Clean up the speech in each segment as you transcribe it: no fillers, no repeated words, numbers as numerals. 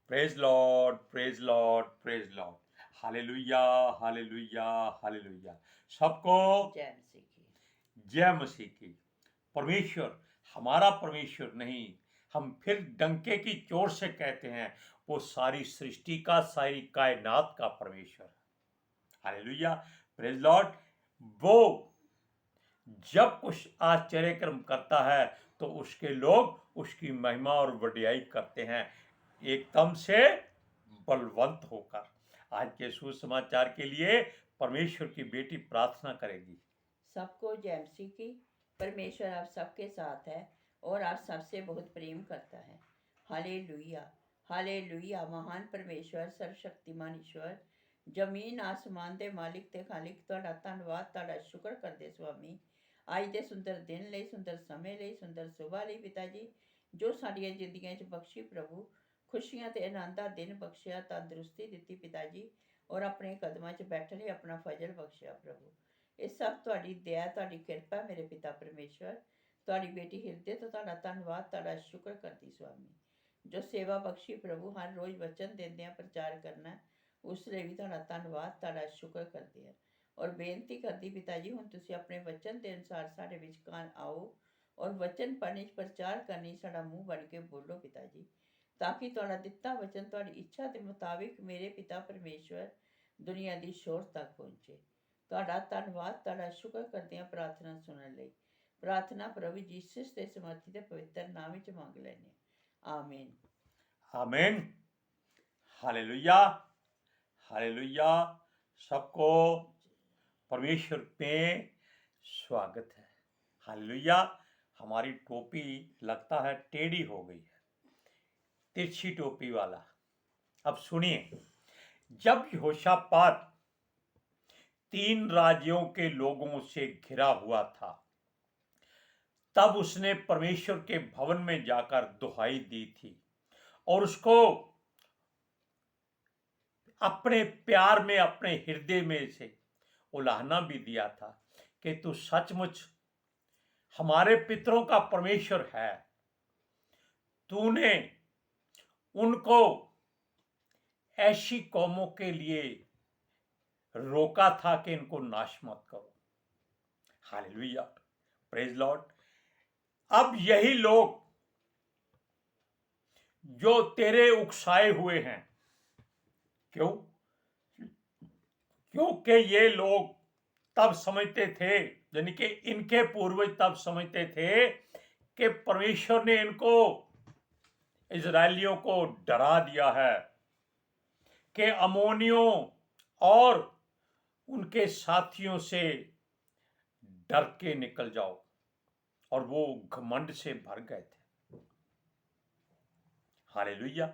Praise Lord, praise Lord, praise Lord. Hallelujah, hallelujah, hallelujah. सबको जय मसीह की। जय मसीह की। परमेश्वर हमारा परमेश्वर नहीं, हम फिर डंके की चोट से कहते हैं, वो सारी सृष्टि का, सारी कायनात का परमेश्वर। Hallelujah, praise Lord. वो जब कुछ आश्चर्य कर्म करता है तो उसके लोग उसकी महिमा और वडियाई करते हैं एकदम से बलवंत होकर। आज के सुसमाचार के लिए परमेश्वर की बेटी प्रार्थना करेगी। सबको जय मसीह की। परमेश्वर आप सबके साथ है और आप सबसे बहुत प्रेम करता है। Hallelujah, hallelujah. महान परमेश्वर, सर्वशक्तिमान ईश्वर, जमीन आसमान दे मालिक ते खालिक, ਤੁਹਾਡਾ ਧੰਨਵਾਦ, ਤੁਹਾਡਾ ਸ਼ੁਕਰ ਕਰਦੇ ਸੁਆਮੀ। ਅੱਜ ਦੇ ਸੁੰਦਰ ਦਿਨ ਲਈ, ਸੁੰਦਰ ਸਮੇਂ ਲਈ, ਸੁੰਦਰ ਸੁਬਾਹ ਲਈ ਪਿਤਾ ਜੀ, ਜੋ ਸਾਡੀਆਂ ਜ਼ਿੰਦਗੀਆਂ 'ਚ ਬਖਸ਼ੀ ਪ੍ਰਭੂ, ਖੁਸ਼ੀਆਂ ਤੇ ਆਨੰਦ ਦਾ ਦਿਨ ਬਖਸ਼ਿਆ, ਤੰਦਰੁਸਤੀ ਦਿੱਤੀ ਪਿਤਾ ਜੀ, ਔਰ ਆਪਣੇ ਕਦਮਾਂ 'ਚ ਬੈਠਣ ਲਈ ਆਪਣਾ ਫਜ਼ਲ ਬਖਸ਼ਿਆ ਪ੍ਰਭੂ। ਇਹ ਸਭ ਤੁਹਾਡੀ ਦਇਆ, ਤੁਹਾਡੀ ਕਿਰਪਾ ਮੇਰੇ ਪਿਤਾ ਪਰਮੇਸ਼ਵਰ। ਤੁਹਾਡੀ ਬੇਟੀ ਹਿਰਦੇ ਤੋਂ ਤੁਹਾਡਾ ਧੰਨਵਾਦ, ਤੁਹਾਡਾ ਸ਼ੁਕਰ ਕਰਦੀ ਸੁਆਮੀ। ਜੋ ਸੇਵਾ ਬਖਸ਼ੀ ਪ੍ਰਭੂ, ਹਰ ਰੋਜ਼ ਵਚਨ ਦਿੰਦਿਆਂ ਪ੍ਰਚਾਰ ਕਰਨਾ, ਉਸ ਲਈ ਵੀ ਤੁਹਾਡਾ ਧੰਨਵਾਦ, ਤੁਹਾਡਾ ਸ਼ੁਕਰ ਕਰਦੇ ਹਾਂ। ਔਰ ਬੇਨਤੀ ਕਰਦੀ ਪਿਤਾ ਜੀ, ਹੁਣ ਤੁਸੀਂ ਆਪਣੇ ਵਚਨ ਦੇ ਅਨੁਸਾਰ ਸਾਡੇ ਵਿਚਕਾਰ ਆਓ ਔਰ ਵਚਨ ਪੜ੍ਹਨੀ, ਪ੍ਰਚਾਰ ਕਰਨੀ, ਸਾਡਾ ਮੂੰਹ ਬਣ ਕੇ ਬੋਲੋ ਪਿਤਾ ਜੀ, ਤਾਂ ਕਿ ਤੁਹਾਡਾ ਦਿੱਤਾ ਵਚਨ ਤੁਹਾਡੀ ਇੱਛਾ ਦੇ ਮੁਤਾਬਿਕ ਮੇਰੇ ਪਿਤਾ ਪਰਮੇਸ਼ਵਰ ਦੁਨੀਆ ਦੀ ਸ਼ੋਰ ਤੱਕ ਪਹੁੰਚੇ। ਤੁਹਾਡਾ ਧੰਨਵਾਦ, ਤੁਹਾਡਾ ਸ਼ੁਕਰ ਕਰਦੇ ਹਾਂ ਪ੍ਰਾਰਥਨਾ ਸੁਣਨ ਲਈ। ਪ੍ਰਾਰਥਨਾ ਪ੍ਰਭੂ ਯੀਸ਼ੂ ਦੇ ਸਮਰਥੀ ਤੇ ਪਵਿੱਤਰ ਨਾਮ ਵਿੱਚ ਮੰਗ ਲੈਂਦੇ ਹਾਂ, ਆਮੀਨ। आमीन। Hallelujah, hallelujah. सबको परमेश्वर में स्वागत है। हालेलुया। हमारी टोपी लगता है टेढ़ी हो गई है, तिरछी टोपी वाला। अब सुनिए, जब यहोशापात 3 राज्यों के लोगों से घिरा हुआ था, तब उसने परमेश्वर के भवन में जाकर दुहाई दी थी और उसको अपने प्यार में, अपने हृदय में से उलाहना भी दिया था कि तू सचमुच हमारे पितरों का परमेश्वर है। तूने उनको ऐसी कौमों के लिए रोका था कि इनको नाश मत करो। Hallelujah, praise Lord. अब यही लोग जो तेरे उकसाए हुए हैं, क्यों? क्योंकि ये लोग तब समझते थे, यानी कि इनके पूर्वज तब समझते थे कि परमेश्वर ने इनको, इजरायलियों को डरा दिया है कि अमोनियों और उनके साथियों से डर के निकल जाओ, और वो घमंड से भर गए थे। हालेलुया।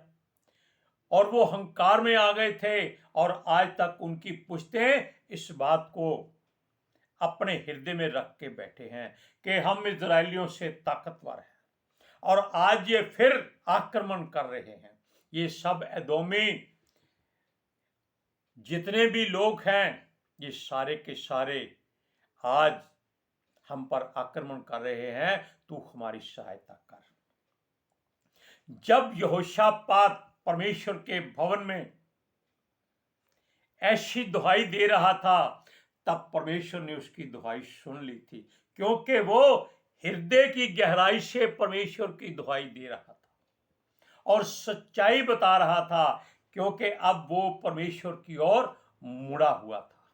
और वो अहंकार में आ गए थे और आज तक उनकी पुश्तें इस बात को अपने हृदय में रख के बैठे हैं कि हम इजरायलियों से ताकतवर हैं, और आज ये फिर आक्रमण कर रहे हैं। ये सब एदोमी जितने भी लोग हैं, ये सारे के सारे आज हम पर आक्रमण कर रहे हैं। तू हमारी सहायता कर। जब यहोशापात परमेश्वर के भवन में ऐसी दुहाई दे रहा था, तब परमेश्वर ने उसकी दुहाई सुन ली थी, क्योंकि वो हृदय की गहराई से परमेश्वर की दुहाई दे रहा था और सच्चाई बता रहा था, क्योंकि अब वो परमेश्वर की ओर मुड़ा हुआ था।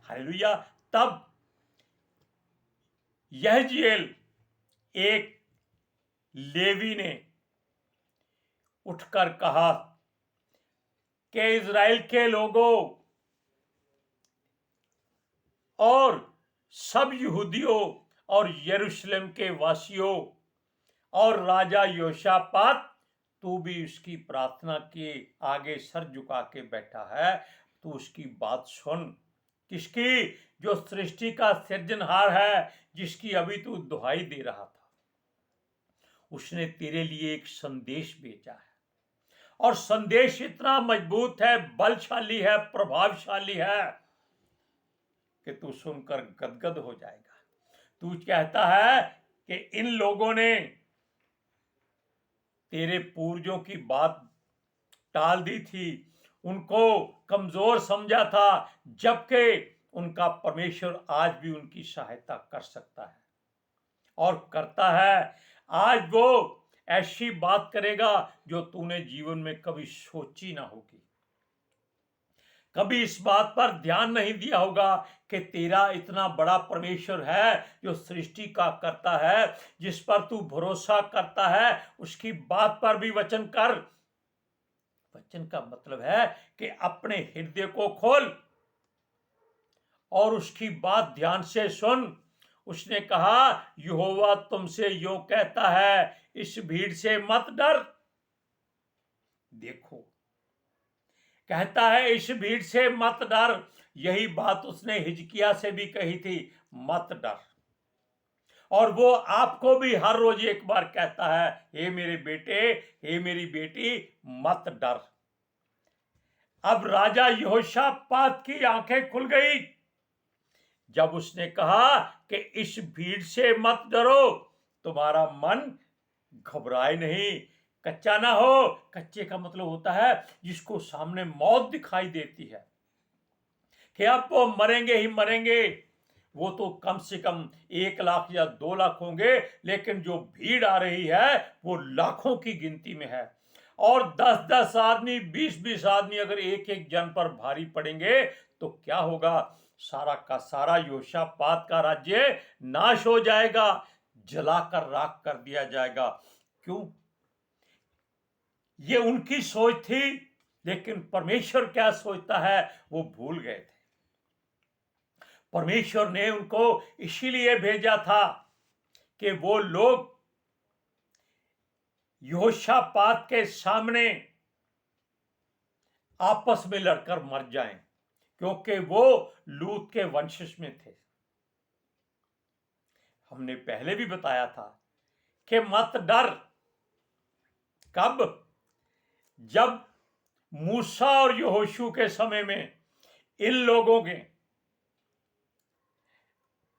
हालेलुया। तब यहजीएल, एक लेवी ने उठकर कहा कि इजराइल के लोगों और सब यहूदियों और यरूशलेम के वासियों और राजा योशापात, तू भी उसकी प्रार्थना के आगे सर झुका के बैठा है। तू उसकी बात सुन। किसकी? जो सृष्टि का सृजनहार है, जिसकी अभी तू दुहाई दे रहा था। उसने तेरे लिए एक संदेश भेजा है, और संदेश इतना मजबूत है, बलशाली है, प्रभावशाली है कि तू सुनकर गदगद हो जाएगा। तू कहता है कि इन लोगों ने तेरे पूर्वजों की बात टाल दी थी, उनको कमजोर समझा था, जबकि उनका परमेश्वर आज भी उनकी सहायता कर सकता है और करता है। आज वो ऐसी बात करेगा जो तूने जीवन में कभी सोची ना होगी, कभी इस बात पर ध्यान नहीं दिया होगा कि तेरा इतना बड़ा परमेश्वर है जो सृष्टि का करता है, जिस पर तू भरोसा करता है उसकी बात पर भी वचन कर। वचन का मतलब है कि अपने हृदय को खोल और उसकी बात ध्यान से सुन। उसने कहा, यहोवा तुमसे यूं कहता है, इस भीड़ से मत डर। देखो, कहता है इस भीड़ से मत डर। यही बात उसने हिजकिया से भी कही थी, मत डर। और वो आपको भी हर रोज एक बार कहता है, हे मेरे बेटे, हे मेरी बेटी, मत डर। अब राजा यहोशापात की आंखें खुल गई जब उसने कहा कि इस भीड़ से मत डरो, तुम्हारा मन घबराए नहीं, कच्चा ना हो। कच्चे का मतलब होता है जिसको सामने मौत दिखाई देती है कि अब वो मरेंगे ही मरेंगे। वो तो कम से कम 1 लाख या 2 लाख होंगे, लेकिन जो भीड़ आ रही है वो लाखों की गिनती में है। और 10-10 आदमी, 20-20 आदमी अगर एक एक जन पर भारी पड़ेंगे तो क्या होगा? सारा का सारा योशापात का राज्य नाश हो जाएगा, जलाकर राख कर दिया जाएगा। क्यों? ये उनकी सोच थी, लेकिन परमेश्वर क्या सोचता है वो भूल गए थे। परमेश्वर ने उनको इसीलिए भेजा था कि वो लोग यहोशापात के सामने आपस में लड़कर मर जाएं, क्योंकि वो लूत के वंशज में थे। हमने पहले भी बताया था कि मत डर। कब? जब मूसा और यहोशू के समय में इन लोगों के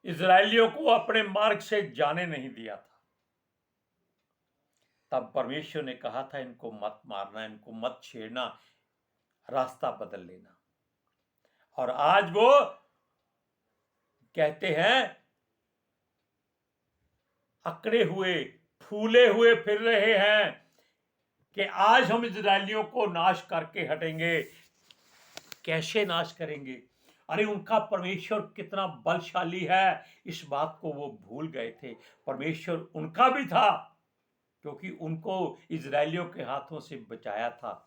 इजरायलियों को अपने मार्ग से जाने नहीं दिया था, तब परमेश्वर ने कहा था इनको मत मारना, इनको मत छेड़ना, रास्ता बदल लेना। और आज वो कहते हैं अकड़े हुए, फूले हुए फिर रहे हैं कि आज हम इजरायलियों को नाश करके हटेंगे। कैसे नाश करेंगे? अरे उनका परमेश्वर कितना बलशाली है, इस बात को वो भूल गए थे। परमेश्वर उनका भी था, क्योंकि उनको इजरायलियों के हाथों से बचाया था।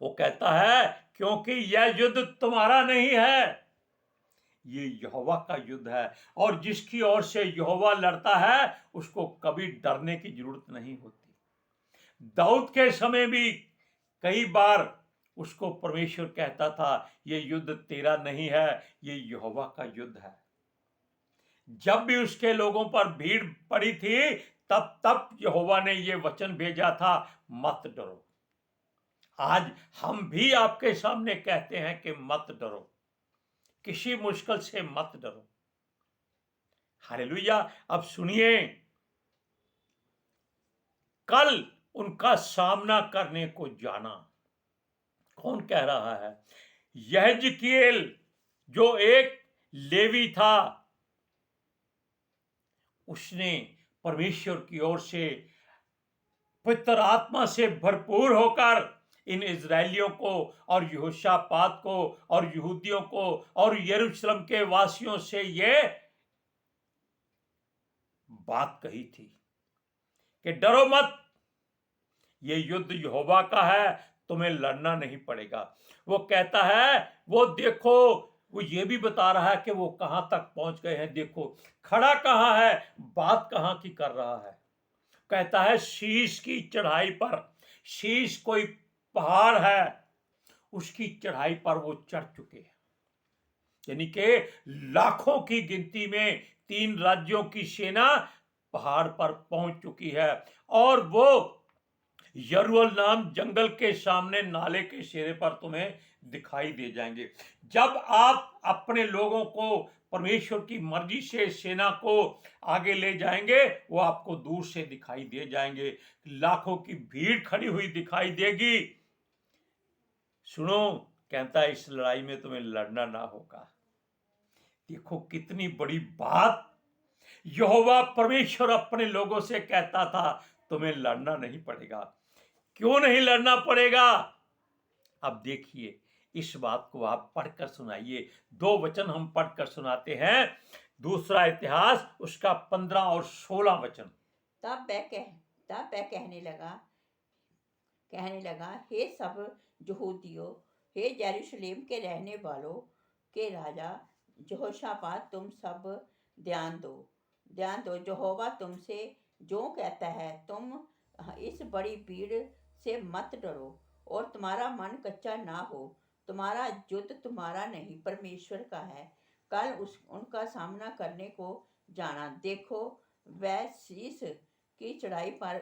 वो कहता है, क्योंकि यह युद्ध तुम्हारा नहीं है, ये यहोवा का युद्ध है, और जिसकी ओर से यहोवा लड़ता है उसको कभी डरने की जरूरत नहीं होती। दाऊद के समय भी कई बार उसको परमेश्वर कहता था, ये युद्ध तेरा नहीं है, ये यहोवा का युद्ध है। जब भी उसके लोगों पर भीड़ पड़ी थी, तब तब यहोवा ने ये वचन भेजा था, मत डरो। आज हम भी आपके सामने कहते हैं कि मत डरो, किसी मुश्किल से मत डरो। हालेलुया। अब सुनिए, कल उनका सामना करने को जाना। कौन कह रहा है? यहेजकीएल, जो एक लेवी था, उसने परमेश्वर की ओर से पवित्र आत्मा से भरपूर होकर इन इजरायलियों को और यहोशापात को और यहूदियों को और यरूशलेम के वासियों से ये बात कही थी कि डरो मत, ये युद्ध यहोवा का है, तुम्हें लड़ना नहीं पड़ेगा। वो कहता है, वो देखो, वो ये भी बता रहा है कि वो कहां तक पहुंच गए हैं। देखो खड़ा कहां है, बात कहां की कर रहा है। कहता है शीश की चढ़ाई पर, शीश कोई पहाड़ है, उसकी चढ़ाई पर वो चढ़ चुके हैं। यानी कि लाखों की गिनती में 3 राज्यों की सेना पहाड़ पर पहुंच चुकी है, और वो यरूअल नाम जंगल के सामने नाले के सिरे पर तुम्हें दिखाई दे जाएंगे। जब आप अपने लोगों को परमेश्वर की मर्जी से सेना को आगे ले जाएंगे, वो आपको दूर से दिखाई दे जाएंगे। लाखों की भीड़ खड़ी हुई दिखाई देगी, सुनो, कहता है इस लड़ाई में तुम्हें लड़ना ना होगा। देखो कितनी बड़ी बात यहोवा परमेश्वर अपने लोगों से कहता था, तुम्हें लड़ना नहीं पड़ेगा। क्यों नहीं लड़ना पड़ेगा? अब देखिए, इस बात को आप पढ़कर सुनाइए। 2 वचन हम पढ़कर सुनाते हैं। दूसरा इतिहास उसका 15 और 16 वचन। तब वह कहने लगा, हे सब यहूदियों, हे यरूशलेम के रहने वालों के राजा यहोशापात, तुम सब ध्यान दो। यहोवा तुमसे जो कहता है, तुम इस बड़ी भीड़ से मत डरो और तुम्हारा मन कच्चा ना हो। तुम्हारा युद्ध तुम्हारा नहीं, परमेश्वर का है। कल उनका सामना करने को जाना। देखो, वह शीश की चढ़ाई पर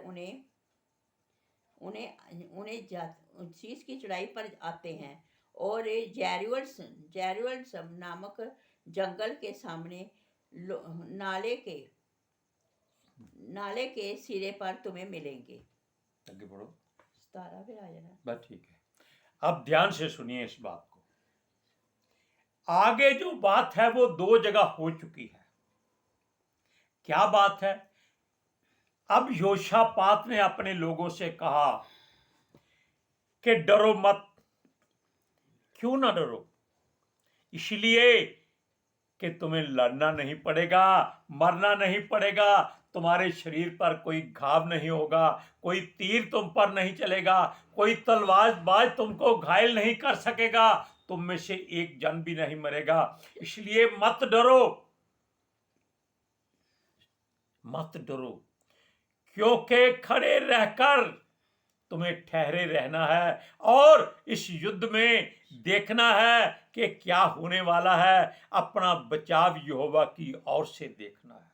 शीश की चढ़ाई पर आते हैं और जेरुअल नामक जंगल के सामने नाले के सिरे पर तुम्हें मिलेंगे। आगे बढ़ो। 17 फिर आ जाना। बस ठीक है। अब ध्यान से सुनिए इस बात को। आगे जो बात है वो 2 जगह हो चुकी है। क्या बात है? अब योशापात ने अपने लोगों से कहा कि डरो मत। क्यों ना डरो? इसलिए कि तुम्हें लड़ना नहीं पड़ेगा, मरना नहीं पड़ेगा, तुम्हारे शरीर पर कोई घाव नहीं होगा, कोई तीर तुम पर नहीं चलेगा, कोई तलवारबाज तुमको घायल नहीं कर सकेगा, तुम में से एक जन भी नहीं मरेगा। इसलिए मत डरो, मत डरो, क्योंकि खड़े रहकर तुम्हें ठहरे रहना है और इस युद्ध में देखना है कि क्या होने वाला है। अपना बचाव यहोवा की ओर से देखना है।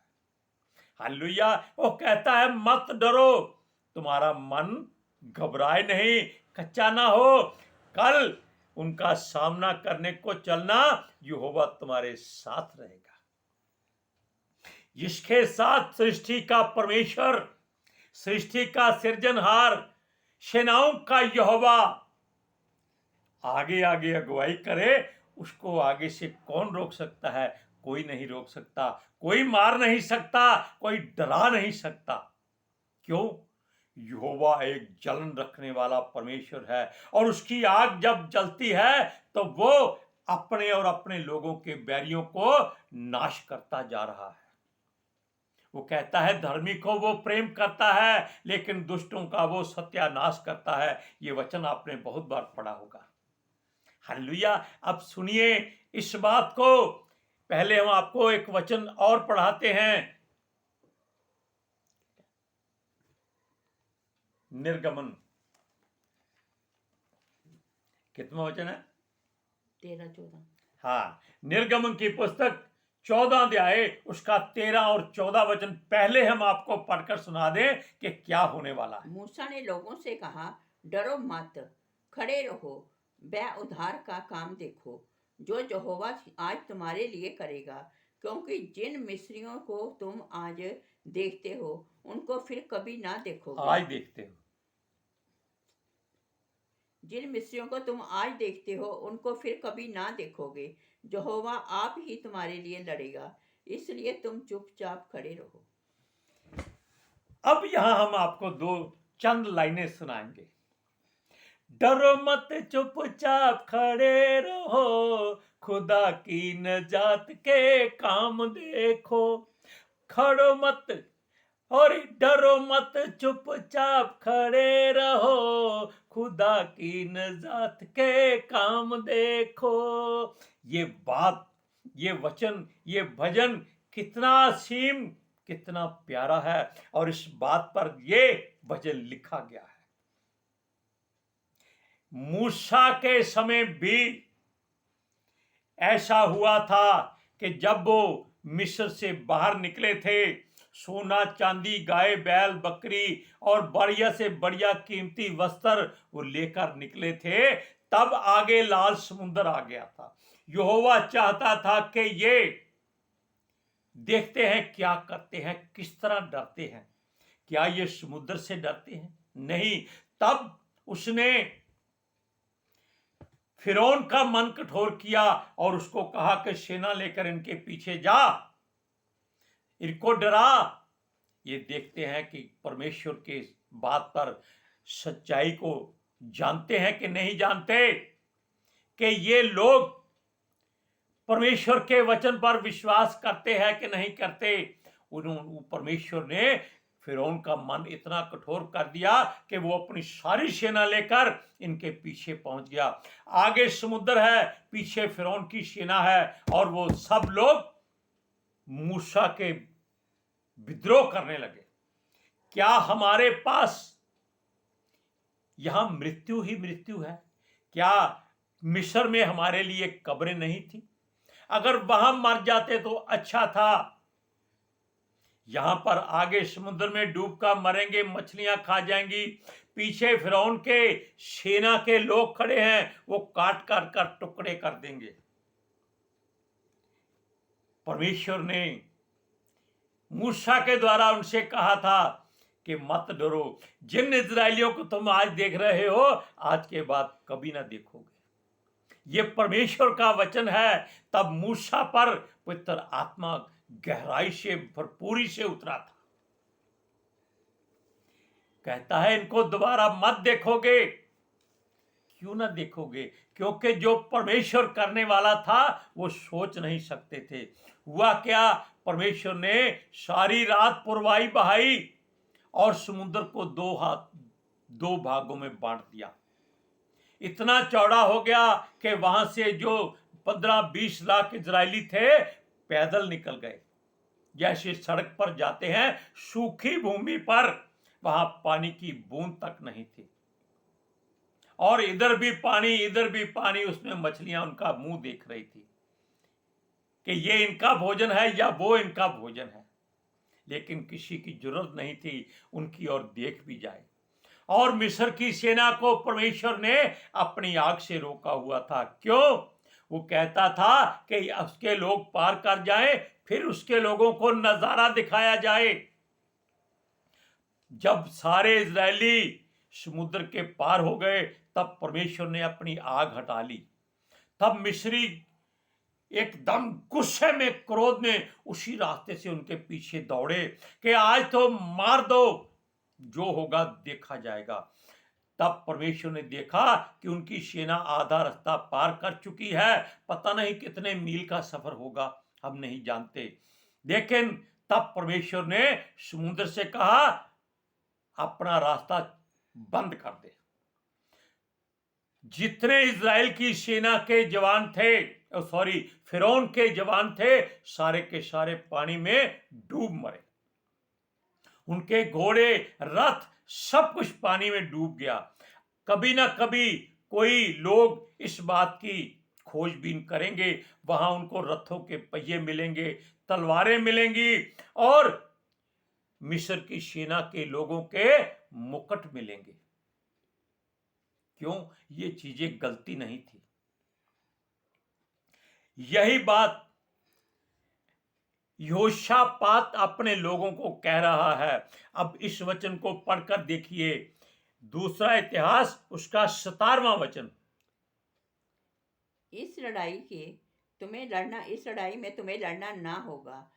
हालेलुया। वो कहता है मत डरो, तुम्हारा मन घबराए नहीं, कच्चा ना हो। कल उनका सामना करने को चलना, यहोवा तुम्हारे साथ रहेगा। जिसके साथ सृष्टि का परमेश्वर, सृष्टि का सृजनहार, सेनाओं का यहोवा आगे आगे अगुवाई करे, उसको आगे से कौन रोक सकता है? कोई नहीं रोक सकता, कोई मार नहीं सकता, कोई डरा नहीं सकता। क्यों? यहोवा एक जलन रखने वाला परमेश्वर है और उसकी आग जब जलती है तो वो अपने और अपने लोगों के बैरियों को नाश करता जा रहा है। वो कहता है धर्मी को वो प्रेम करता है, लेकिन दुष्टों का वो सत्यानाश करता है। ये वचन आपने बहुत बार पढ़ा होगा। हालेलुया। अब सुनिए इस बात को। पहले हम आपको एक वचन और पढ़ाते हैं। निर्गमन कितना वचन है? 13-14। हाँ, निर्गमन की पुस्तक 14 अध्याय उसका 13 और 14 वचन पहले हम आपको पढ़कर सुना दें कि क्या होने वाला है। मूसा ने लोगों से कहा, डरो मत, खड़े रहो, वह उद्धार का काम देखो जो यहोवा आज तुम्हारे लिए करेगा। क्योंकि जिन मिस्रियों को तुम आज देखते हो उनको फिर कभी ना देखोगे। आज देखते हो। जिन मिस्रियों को तुम आज देखते हो उनको फिर कभी ना देखोगे। यहोवा आप ही तुम्हारे लिए लड़ेगा, इसलिए तुम चुपचाप खड़े रहो। अब यहां हम आपको 2 चंद लाइनें सुनाएंगे। डरो मत, चुपचाप खड़े रहो, खुदा की नजात के काम देखो। खड़ो मत और डरो मत, चुपचाप खड़े रहो, खुदा की नजात के काम देखो। ये बात, ये वचन, ये भजन कितना असीम, कितना प्यारा है और इस बात पर ये भजन लिखा गया है। मूसा के समय भी ऐसा हुआ था कि जब वो मिस्र से बाहर निकले थे, सोना चांदी, गाय बैल बकरी और बढ़िया से बढ़िया कीमती वस्त्र वो लेकर निकले थे, तब आगे लाल समुद्र आ गया था। यहोवा चाहता था कि ये देखते हैं क्या करते हैं, किस तरह डरते हैं। क्या ये समुद्र से डरते हैं? नहीं। तब उसने फिरौन का मन कठोर किया और उसको कहा कि सेना लेकर इनके पीछे जा, इनको डरा। ये देखते हैं कि परमेश्वर के बात पर सच्चाई को जानते हैं कि नहीं जानते, कि ये लोग परमेश्वर के वचन पर विश्वास करते हैं कि नहीं करते। उन्होंने परमेश्वर ने फिरौन का मन इतना कठोर कर दिया कि वो अपनी सारी सेना लेकर इनके पीछे पहुंच गया। आगे समुद्र है, पीछे फिरौन की सेना है, और वो सब लोग मूसा के विद्रोह करने लगे। क्या हमारे पास यहां मृत्यु ही मृत्यु है? क्या मिस्र में हमारे लिए कब्रें नहीं थी? अगर वहां मर जाते तो अच्छा था। यहां पर आगे समुद्र में डूबकर मरेंगे, मछलियां खा जाएंगी। पीछे फिरौन के सेना के लोग खड़े हैं, वो काट काट कर टुकड़े कर देंगे। परमेश्वर ने मूसा के द्वारा उनसे कहा था कि मत डरो, जिन इजरायलियों को तुम आज देख रहे हो, आज के बाद कभी ना देखोगे। ये परमेश्वर का वचन है। तब मूसा पर पवित्र आत्मा गहराई से भरपूरी से उतरा था। कहता है इनको दोबारा मत देखोगे। क्यों ना देखोगे? क्योंकि जो परमेश्वर करने वाला था वो सोच नहीं सकते थे। हुआ क्या? परमेश्वर ने सारी रात पुरवाई बहाई और समुद्र को दो भागों में बांट दिया। इतना चौड़ा हो गया कि वहां से जो 15-20 लाख इजरायली थे पैदल निकल गए। जैसे सड़क पर जाते हैं सूखी भूमि पर, वहां पानी की बूंद तक नहीं थी, और इधर भी पानी इधर भी पानी। उसमें मछलियां उनका मुंह देख रही थी कि ये इनका भोजन है या वो इनका भोजन है। लेकिन किसी की जरूरत नहीं थी उनकी ओर देख भी जाए। और मिस्र की सेना को परमेश्वर ने अपनी आग से रोका हुआ था। क्यों? वो कहता था कि उसके लोग पार कर जाएं, फिर उसके लोगों को नजारा दिखाया जाए। जब सारे इजरायली समुद्र के पार हो गए, तब परमेश्वर ने अपनी आग हटा ली। तब मिस्री एकदम गुस्से में, क्रोध में उसी रास्ते से उनके पीछे दौड़े कि आज तो मार दो, जो होगा देखा जाएगा। तब परमेश्वर ने देखा कि उनकी सेना आधा रास्ता पार कर चुकी है। पता नहीं कितने मील का सफर होगा, हम नहीं जानते। लेकिन तब परमेश्वर ने समुद्र से कहा अपना रास्ता बंद कर दे। जितने इजराइल की सेना के जवान थे, फिरौन के जवान थे, सारे के सारे पानी में डूब मरे। उनके घोड़े, रथ, सब कुछ पानी में डूब गया। कभी ना कभी कोई लोग इस बात की खोजबीन करेंगे, वहां उनको रथों के पहिए मिलेंगे, तलवारें मिलेंगी, और मिस्र की सेना के लोगों के मुकुट मिलेंगे। क्यों? ये चीजें गलती नहीं थी। यही बात यहोशापात अपने लोगों को कह रहा है। अब इस वचन को पढ़कर देखिए, दूसरा इतिहास उसका 17वां वचन। इस लड़ाई में तुम्हें लड़ना ना होगा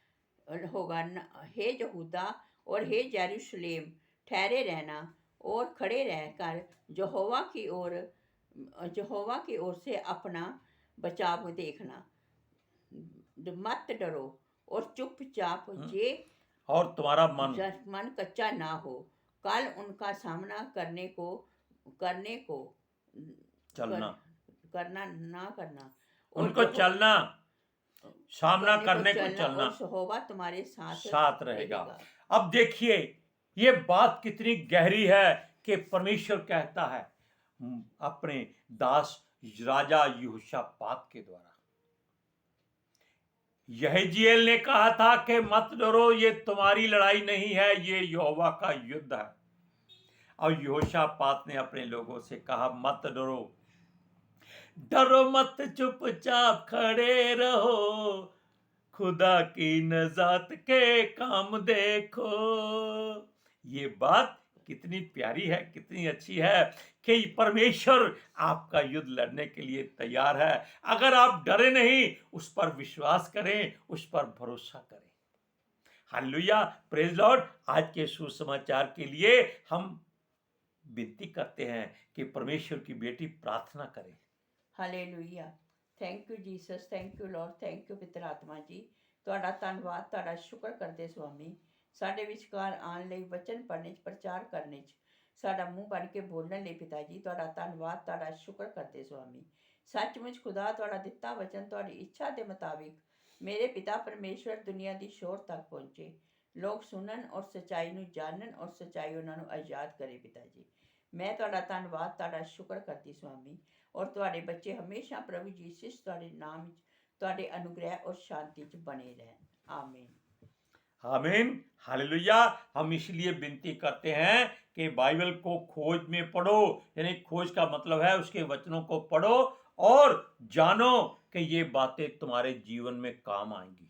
हे यहूदा और हे यरूशलेम, ठहरे रहना और खड़े रहकर यहोवा की ओर से अपना बचाव देखना। मत डरो और चुपचाप जे और तुम्हारा मन कच्चा ना हो। कल उनका सामना करने को चलना, करना उनको चलना, सामना करने को चलना, और यहोवा तुम्हारे साथ रहेगा। अब देखिए ये बात कितनी गहरी है कि परमेश्वर कहता है अपने दास राजा यहोशापात के द्वारा। यहेजीएल ने कहा था कि मत डरो, ये तुम्हारी लड़ाई नहीं है, ये यहोवा का युद्ध है। और यहोशापात ने अपने लोगों से कहा मत डरो, डरो मत, चुपचाप खड़े रहो, खुदा की नजात के काम देखो। ये बात कितनी प्यारी है, कितनी अच्छी है कि परमेश्वर आपका युद्ध लड़ने के लिए तैयार है। अगर आप डरे नहीं, उस पर विश्वास करें, उस पर भरोसा करें। Hallelujah, praise Lord. आज के सुसमाचार के लिए हम विनती करते हैं कि परमेश्वर की बेटी प्रार्थना करे। Hallelujah. Thank you Jesus, thank you Lord, thank you ਪਿਤਰ ਆਤਮਾ ਜੀ। ਤੁਹਾਡਾ ਧੰਨਵਾਦ, ਤੁਹਾਡਾ ਸ਼ੁਕਰ ਕਰਦੇ ਸਵਾਮੀ, ਸਾਡੇ ਵਿਚਕਾਰ ਆਉਣ ਲਈ, ਵਚਨ ਪੜ੍ਹਨੇ 'ਚ, ਪ੍ਰਚਾਰ ਕਰਨੇ 'ਚ, ਸਾਡਾ ਮੂੰਹ ਬਣ ਕੇ ਬੋਲਣ ਲਈ ਪਿਤਾ ਜੀ ਤੁਹਾਡਾ ਧੰਨਵਾਦ, ਤੁਹਾਡਾ ਸ਼ੁਕਰ ਕਰਦੇ ਸਵਾਮੀ। ਸੱਚਮੁੱਚ ਖੁਦਾ ਤੁਹਾਡਾ ਦਿੱਤਾ ਵਚਨ ਤੁਹਾਡੀ ਇੱਛਾ ਦੇ ਮੁਤਾਬਿਕ ਮੇਰੇ ਪਿਤਾ ਪਰਮੇਸ਼ਵਰ ਦੁਨੀਆ ਦੀ ਸ਼ੋਰ ਤੱਕ ਪਹੁੰਚੇ, ਲੋਕ ਸੁਣਨ ਔਰ ਸੱਚਾਈ ਨੂੰ ਜਾਣਨ ਔਰ ਸੱਚਾਈ ਉਹਨਾਂ ਨੂੰ ਆਜ਼ਾਦ ਕਰੇ ਪਿਤਾ ਜੀ। ਮੈਂ ਤੁਹਾਡਾ ਧੰਨਵਾਦ, ਤੁਹਾਡਾ ਸ਼ੁਕਰ ਕਰਦੀ ਸਵਾਮੀ। ਔਰ ਤੁਹਾਡੇ ਬੱਚੇ ਹਮੇਸ਼ਾ ਪ੍ਰਭੂ ਯੀਸ਼ੂ ਤੁਹਾਡੇ ਨਾਮ ਵਿੱਚ, ਤੁਹਾਡੇ ਅਨੁਗ੍ਰਹਿ ਔਰ ਸ਼ਾਂति 'ਚ बने रहें। आमीन। आमीन, हालेलुया। हम इसलिए विनती करते हैं कि बाइबल को खोज में पढ़ो, यानी खोज का मतलब है उसके वचनों को पढ़ो और जानो कि ये बातें तुम्हारे जीवन में काम आएंगी।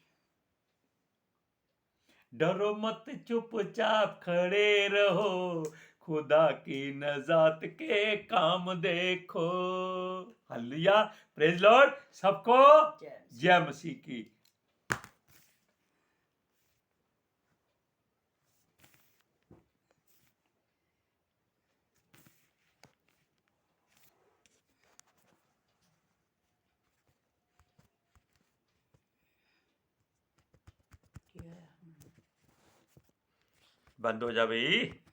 डरो मत, चुपचाप खड़े रहो, खुदा की नजात के काम देखो। Hallelujah, praise Lord. सबको जय मसीह की। बंद हो जा भाई।